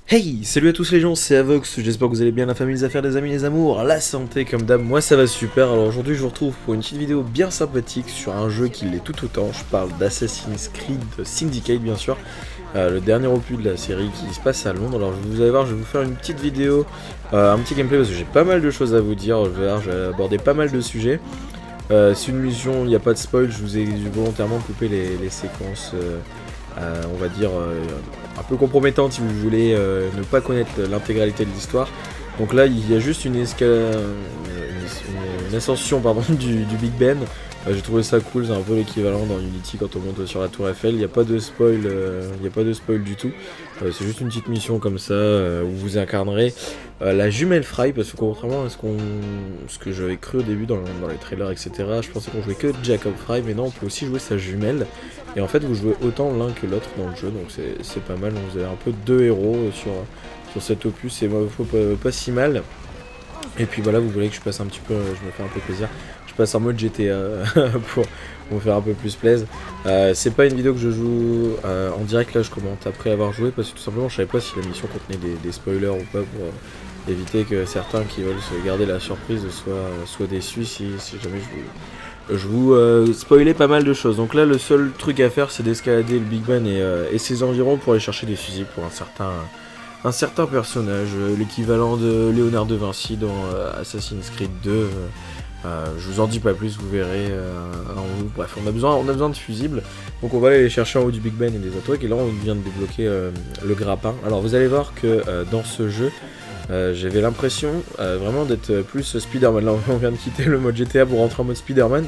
Hey, salut à tous les gens, c'est Avox, j'espère que vous allez bien, la famille, les affaires, les amis, les amours, la santé comme d'hab, moi ça va super. Alors aujourd'hui je vous retrouve pour une petite vidéo bien sympathique sur un jeu qui l'est tout autant. Je parle d'Assassin's Creed Syndicate bien sûr, le dernier opus de la série qui se passe à Londres. Alors vous allez voir, je vais vous faire une petite vidéo, un petit gameplay parce que j'ai pas mal de choses à vous dire. Je vais aborder pas mal de sujets. C'est une mission, il n'y a pas de spoil, je vous ai volontairement coupé les séquences, on va dire, un peu compromettantes si vous voulez ne pas connaître l'intégralité de l'histoire. Donc là, il y a juste une ascension pardon, du Big Ben. J'ai trouvé ça cool, c'est un peu l'équivalent dans Unity quand on monte sur la tour Eiffel. Il n'y a pas de spoil, du tout. C'est juste une petite mission comme ça où vous incarnerez la jumelle Fry, parce que contrairement à ce que j'avais cru au début dans les trailers, etc., je pensais qu'on jouait que Jacob Fry, mais non, on peut aussi jouer sa jumelle. Et en fait, vous jouez autant l'un que l'autre dans le jeu, donc c'est pas mal. Donc vous avez un peu deux héros sur cet opus, c'est pas si mal. Et puis voilà, vous voulez que je passe un petit peu, je me fais un peu plaisir. Je passe en mode GTA pour me faire un peu plus plaisir. C'est pas une vidéo que je joue en direct, là je commente après avoir joué, parce que tout simplement je savais pas si la mission contenait des spoilers ou pas, pour éviter que certains qui veulent se garder la surprise soient déçus si jamais je vous spoilais pas mal de choses. Donc là le seul truc à faire c'est d'escalader le Big Ben et ses environs pour aller chercher des fusils pour un certain personnage, l'équivalent de Léonard de Vinci dans Assassin's Creed 2. Je vous en dis pas plus, vous verrez en haut. Bref, on a besoin de fusibles, donc on va aller les chercher en haut du Big Ben et des attaques. Et là, on vient de débloquer le grappin. Alors, vous allez voir que dans ce jeu, j'avais l'impression vraiment d'être plus Spider-Man. Là, on vient de quitter le mode GTA pour rentrer en mode Spider-Man.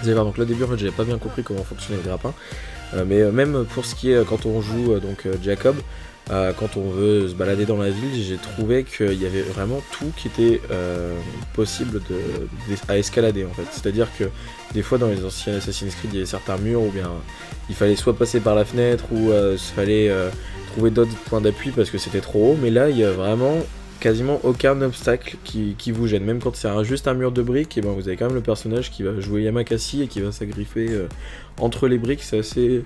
Vous allez voir, donc là, au début, en fait, j'avais pas bien compris comment fonctionnait le grappin. Mais même pour ce qui est quand on joue Jacob, quand on veut se balader dans la ville, j'ai trouvé qu'il y avait vraiment tout qui était possible à escalader en fait. C'est-à-dire que des fois dans les anciens Assassin's Creed, il y avait certains murs où bien il fallait soit passer par la fenêtre ou il fallait trouver d'autres points d'appui parce que c'était trop haut. Mais là, il y a vraiment quasiment aucun obstacle qui vous gêne. Même quand c'est juste un mur de briques, et ben vous avez quand même le personnage qui va jouer Yamakasi et qui va s'agriffer entre les briques. C'est assez...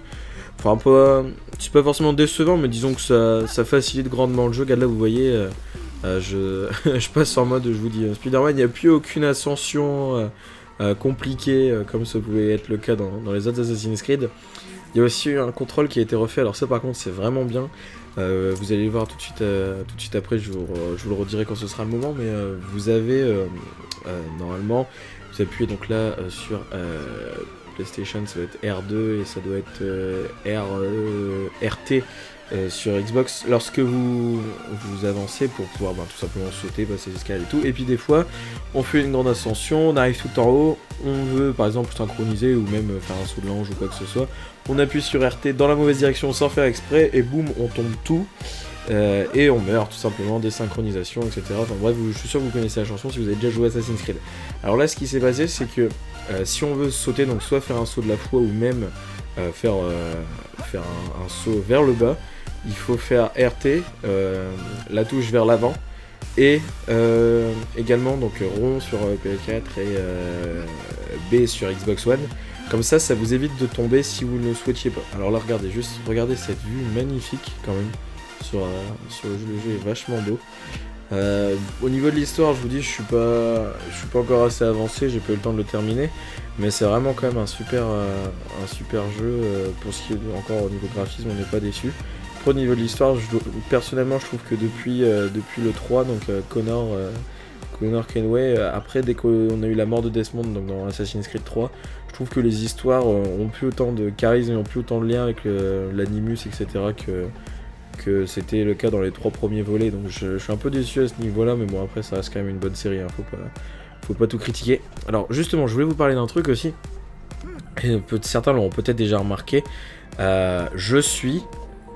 Enfin, c'est pas forcément décevant, mais disons que ça facilite grandement le jeu. Regarde là, vous voyez, je passe en mode, je vous dis, Spider-Man, il n'y a plus aucune ascension compliquée comme ça pouvait être le cas dans les autres Assassin's Creed. Il y a aussi eu un contrôle qui a été refait, alors ça par contre c'est vraiment bien. Vous allez le voir tout de suite après, je vous le redirai quand ce sera le moment, mais vous avez normalement, vous appuyez donc là sur PlayStation, ça doit être R2 et ça doit être RT sur Xbox lorsque vous avancez pour pouvoir tout simplement sauter, passer les escaliers et tout. Et puis des fois, on fait une grande ascension, on arrive tout en haut, on veut par exemple synchroniser ou même faire un saut de l'ange ou quoi que ce soit. On appuie sur RT dans la mauvaise direction sans faire exprès et boum, on tombe tout. Et on meurt tout simplement, désynchronisation, etc. Enfin bref, je suis sûr que vous connaissez la chanson si vous avez déjà joué à Assassin's Creed. Alors là, ce qui s'est passé, c'est que si on veut sauter, donc soit faire un saut de la foi ou même faire un saut vers le bas, il faut faire RT, la touche vers l'avant, et également donc rond sur PS4 et B sur Xbox One. Comme ça vous évite de tomber si vous ne le souhaitiez pas. Alors là, regardez cette vue magnifique quand même sur le jeu est vachement beau. Au niveau de l'histoire, je vous dis, je suis pas encore assez avancé, j'ai pas eu le temps de le terminer, mais c'est vraiment quand même un super jeu. Pour ce qui est encore au niveau graphisme, on n'est pas déçu. Au niveau de l'histoire, personnellement, je trouve que depuis le 3, donc Connor Kenway, après dès qu'on a eu la mort de Desmond donc dans Assassin's Creed 3, je trouve que les histoires ont plus autant de charisme et ont plus autant de lien avec l'animus, etc. que c'était le cas dans les 3 premiers volets, donc je suis un peu déçu à ce niveau-là, mais bon, après ça reste quand même une bonne série, hein, faut pas tout critiquer. Alors justement, je voulais vous parler d'un truc aussi, et certains l'auront peut-être déjà remarqué, je suis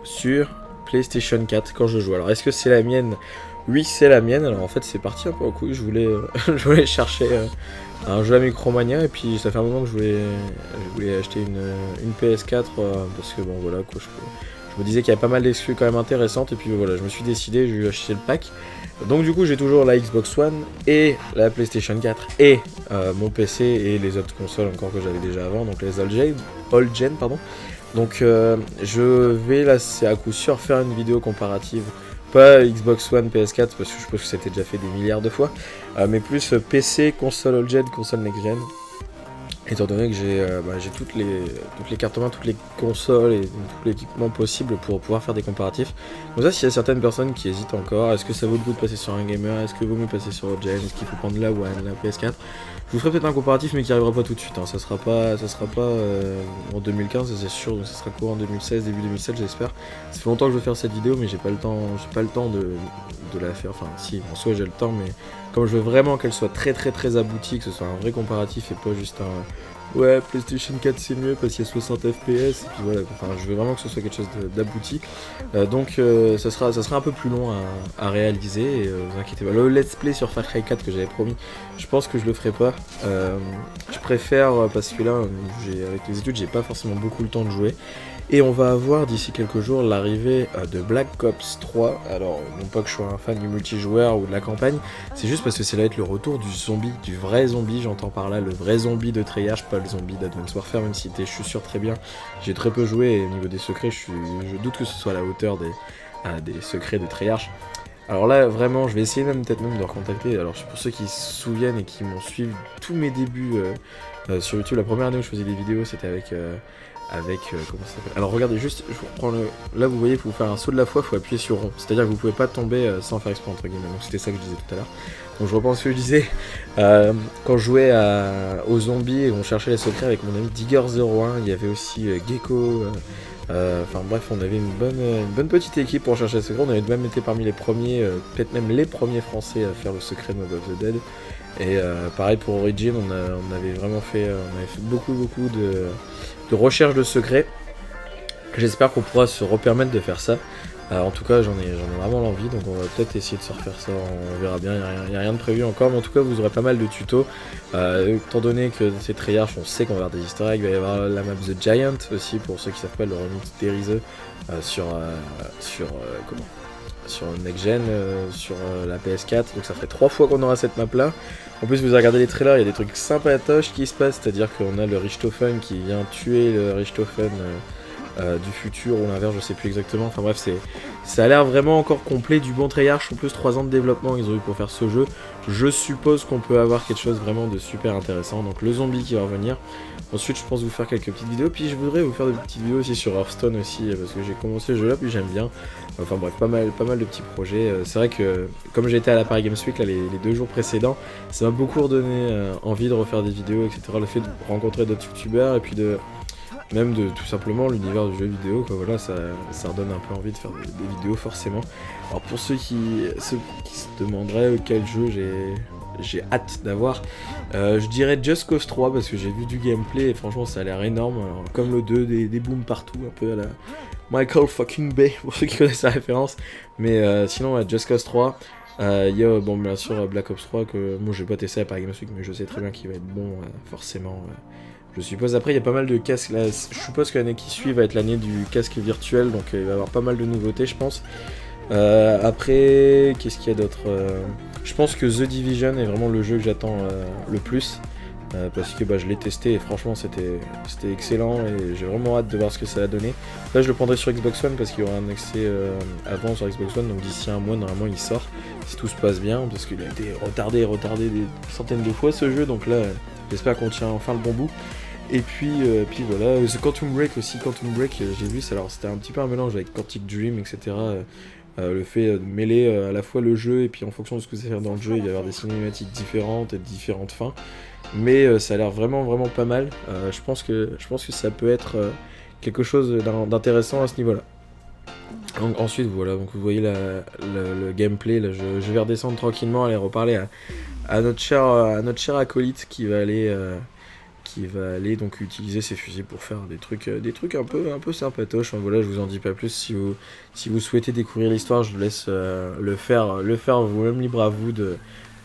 sur PlayStation 4 quand je joue. Alors est-ce que c'est la mienne? Oui, c'est la mienne. Alors en fait c'est parti un peu au couille, je voulais chercher un jeu à Micromania, et puis ça fait un moment que je voulais acheter une PS4 parce que bon voilà quoi, je me disais qu'il y avait pas mal d'exclus quand même intéressantes, et puis voilà, je me suis décidé, j'ai acheté le pack. Donc du coup j'ai toujours la Xbox One et la PlayStation 4 et mon PC et les autres consoles encore que j'avais déjà avant, donc les all gen pardon. Donc je vais là, c'est à coup sûr faire une vidéo comparative. Pas Xbox One, PS4, parce que je pense que c'était déjà fait des milliards de fois, mais plus PC, console old-gen, console next-gen. Étant donné que j'ai toutes les cartes main, toutes les consoles et tout l'équipement possible pour pouvoir faire des comparatifs. Donc ça, s'il y a certaines personnes qui hésitent encore, est-ce que ça vaut le coup de passer sur un gamer, est-ce que vaut mieux passer sur old-gen, est-ce qu'il faut prendre la One, la PS4, je vous ferai peut-être un comparatif mais qui arrivera pas tout de suite, hein. Ça sera pas en 2015, c'est sûr, donc ça sera court en 2016, début 2017 j'espère. Ça fait longtemps que je veux faire cette vidéo mais j'ai pas le temps de la faire, enfin si, en soi j'ai le temps mais comme je veux vraiment qu'elle soit très aboutie, que ce soit un vrai comparatif et pas juste un ouais PlayStation 4 c'est mieux parce qu'il y a 60 FPS et puis voilà, enfin je veux vraiment que ce soit quelque chose d'abouti. Donc ça sera un peu plus long à réaliser et vous inquiétez pas. Le let's play sur Far Cry 4 que j'avais promis, je pense que je le ferai pas. Je préfère parce que là avec les études j'ai pas forcément beaucoup le temps de jouer. Et on va avoir d'ici quelques jours l'arrivée de Black Ops 3. Alors, non pas que je sois un fan du multijoueur ou de la campagne, c'est juste parce que ça va être le retour du zombie, du vrai zombie, j'entends par là, le vrai zombie de Treyarch, pas le zombie d'Advance Warfare, même si je suis sûr très bien, j'ai très peu joué et au niveau des secrets, je doute que ce soit à la hauteur des secrets de Treyarch. Alors là, vraiment, je vais essayer peut-être même de recontacter. Alors, pour ceux qui se souviennent et qui m'ont suivi tous mes débuts sur YouTube, la première année où je faisais des vidéos, c'était avec comment ça s'appelle. Alors regardez juste, je vous reprends là vous voyez, pour vous faire un saut de la foi, il faut appuyer sur rond. C'est-à-dire que vous pouvez pas tomber sans faire exprès entre guillemets. Donc c'était ça que je disais tout à l'heure. Donc je reprends ce que je disais. Quand je jouais aux zombies et on cherchait les secrets avec mon ami Digger01, il y avait aussi Gecko. Enfin bref, on avait une bonne petite équipe pour chercher les secrets. On avait même été parmi les premiers, peut-être même les premiers français à faire le secret de Mob of the Dead. Et pareil pour Origin, on avait vraiment fait, beaucoup de recherche de secrets. J'espère qu'on pourra se repermettre de faire ça. En tout cas, j'en ai vraiment l'envie, donc on va peut-être essayer de se refaire ça, on verra bien, il n'y a rien de prévu encore, mais en tout cas vous aurez pas mal de tutos. Étant donné que c'est Treyarch, on sait qu'on va avoir des easter eggs, il va y avoir la map The Giant aussi, pour ceux qui savent pas, le remix d'Erise sur Next Gen, sur la PS4, donc ça ferait 3 fois qu'on aura cette map là. En plus vous avez regardé les trailers, il y a des trucs sympatoches qui se passent, c'est à dire qu'on a le Richthofen qui vient tuer le Richthofen du futur ou l'inverse, je sais plus exactement, enfin bref, ça a l'air vraiment encore complet, du bon Treyarch, en plus 3 ans de développement ils ont eu pour faire ce jeu. Je suppose qu'on peut avoir quelque chose vraiment de super intéressant, donc le zombie qui va revenir. Ensuite je pense vous faire quelques petites vidéos, puis je voudrais vous faire des petites vidéos aussi sur Hearthstone aussi, parce que j'ai commencé le jeu là, puis j'aime bien. Enfin bref, pas mal de petits projets. C'est vrai que comme j'ai été à la Paris Games Week là, les 2 jours précédents, ça m'a beaucoup redonné envie de refaire des vidéos, etc. Le fait de rencontrer d'autres youtubeurs et puis même de tout simplement l'univers du jeu vidéo, quoi. Voilà, ça redonne un peu envie de faire des vidéos forcément. Alors pour ceux qui se demanderaient quel jeu j'ai hâte d'avoir, je dirais Just Cause 3 parce que j'ai vu du gameplay et franchement ça a l'air énorme. Alors, comme le 2, des booms partout, un peu à la Michael fucking Bay pour ceux qui connaissent la référence. Mais sinon ouais, Just Cause 3. Il y a bien sûr Black Ops 3 que moi j'ai pas testé à Paris Games Week mais je sais très bien qu'il va être bon forcément. Je suppose. Après, il y a pas mal de casques. Là, je suppose que l'année qui suit va être l'année du casque virtuel, donc il va y avoir pas mal de nouveautés, je pense. Après, qu'est-ce qu'il y a d'autre Je pense que The Division est vraiment le jeu que j'attends le plus. Parce que je l'ai testé et franchement c'était excellent et j'ai vraiment hâte de voir ce que ça va donner. Là je le prendrai sur Xbox One parce qu'il y aura un accès avant sur Xbox One, donc d'ici un mois normalement il sort, si tout se passe bien, parce qu'il a été retardé des centaines de fois ce jeu, donc là j'espère qu'on tient enfin le bon bout. Et puis voilà, The Quantum Break aussi, Quantum Break j'ai vu, alors c'était un petit peu un mélange avec Quantic Dream, etc. Le fait de mêler à la fois le jeu et puis en fonction de ce que vous allez faire dans le jeu, il va y avoir des cinématiques différentes et différentes fins. Mais ça a l'air vraiment pas mal. Je pense que ça peut être quelque chose d'intéressant à ce niveau-là. Donc, ensuite voilà, donc vous voyez le gameplay. Là, je vais redescendre tranquillement, aller reparler à notre cher acolyte qui va aller donc utiliser ses fusils pour faire des trucs un peu sympatoches. Enfin, voilà, je vous en dis pas plus. Si vous souhaitez découvrir l'histoire, je vous laisse le faire vous-même, libre à vous de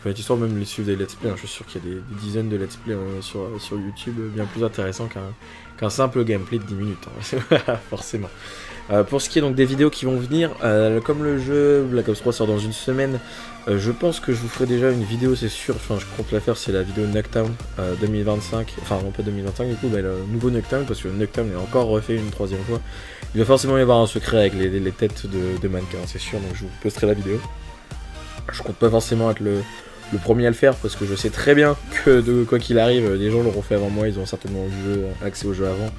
cette histoire, même les suivre des let's play, hein. Je suis sûr qu'il y a des dizaines de let's play sur YouTube bien plus intéressants qu'un simple gameplay de 10 minutes, hein. Forcément. Pour ce qui est donc des vidéos qui vont venir, comme le jeu Black Ops 3 sort dans une semaine, je pense que je vous ferai déjà une vidéo, c'est sûr, enfin je compte la faire, c'est la vidéo Nuketown 2025, enfin non pas 2025 du coup, mais le nouveau Nuketown, parce que Nuketown est encore refait une troisième fois. Il va forcément y avoir un secret avec les têtes de mannequins, c'est sûr, donc je vous posterai la vidéo. Je compte pas forcément être le premier à le faire, parce que je sais très bien que quoi qu'il arrive, les gens l'auront fait avant moi, ils ont certainement accès au jeu avant.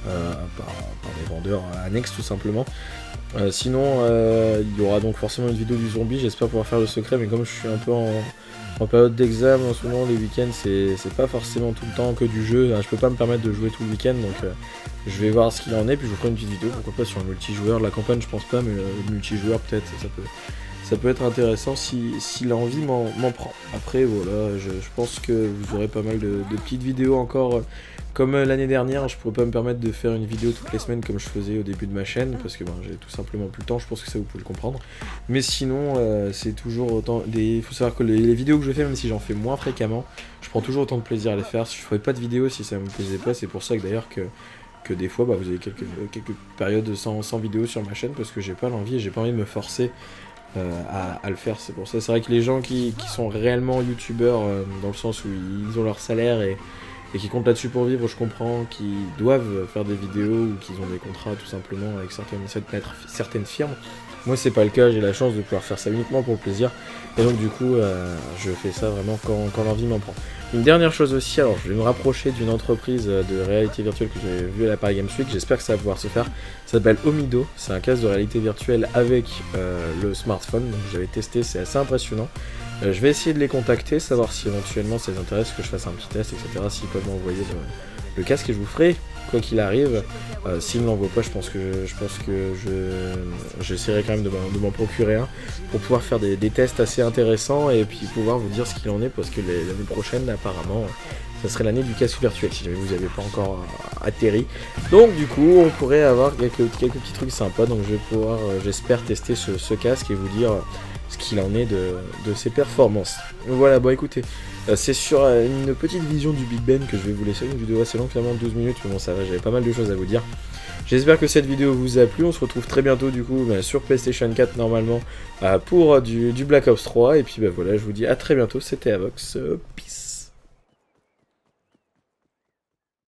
Par des vendeurs annexes tout simplement. Sinon il y aura donc forcément une vidéo du zombie, j'espère pouvoir faire le secret, mais comme je suis un peu en période d'examen en ce moment, les week-ends c'est pas forcément tout le temps que du jeu, je peux pas me permettre de jouer tout le week-end, donc je vais voir ce qu'il en est, puis je vous ferai une petite vidéo, pourquoi pas sur le multijoueur, la campagne je pense pas, mais le multijoueur peut-être, ça peut être intéressant si l'envie m'en prend. Après voilà, je pense que vous aurez pas mal de petites vidéos encore. Comme l'année dernière, je pourrais pas me permettre de faire une vidéo toutes les semaines comme je faisais au début de ma chaîne, parce que j'ai tout simplement plus le temps, je pense que ça vous pouvez le comprendre. Mais sinon, c'est toujours autant... Il faut savoir que les vidéos que je fais, même si j'en fais moins fréquemment, je prends toujours autant de plaisir à les faire. Si je ferais pas de vidéos si ça me plaisait pas, c'est pour ça que d'ailleurs que des fois vous avez quelques périodes sans vidéos sur ma chaîne, parce que j'ai pas l'envie et j'ai pas envie de me forcer à le faire. C'est pour ça, c'est vrai que les gens qui sont réellement youtubeurs, dans le sens où ils ont leur salaire et qui comptent là-dessus pour vivre, je comprends, qui doivent faire des vidéos ou qu'ils ont des contrats tout simplement avec certaines firmes. Moi c'est pas le cas, j'ai la chance de pouvoir faire ça uniquement pour le plaisir, et donc du coup je fais ça vraiment quand l'envie m'en prend. Une dernière chose aussi, alors je vais me rapprocher d'une entreprise de réalité virtuelle que j'avais vue à la Paris Games Week, j'espère que ça va pouvoir se faire. Ça s'appelle Omido, c'est un casque de réalité virtuelle avec le smartphone, donc j'avais testé, c'est assez impressionnant. Je vais essayer de les contacter, savoir si éventuellement ça les intéresse que je fasse un petit test, etc. S'ils peuvent m'envoyer le casque, et je vous ferai, quoi qu'il arrive. S'ils ne l'envoient pas, je pense que j'essaierai quand même de m'en procurer un pour pouvoir faire des tests assez intéressants et puis pouvoir vous dire ce qu'il en est, parce que l'année prochaine, apparemment, ça serait l'année du casque virtuel si jamais vous n'avez pas encore atterri. Donc du coup, on pourrait avoir quelques petits trucs sympas. Donc je vais pouvoir, j'espère, tester ce casque et vous dire ce qu'il en est de ses performances. Voilà, bon écoutez, c'est sur une petite vision du Big Ben que je vais vous laisser, une vidéo assez longue, finalement 12 minutes, mais bon ça va, j'avais pas mal de choses à vous dire. J'espère que cette vidéo vous a plu, on se retrouve très bientôt du coup sur PlayStation 4 normalement pour du Black Ops 3, et puis voilà, je vous dis à très bientôt, c'était Avox, peace.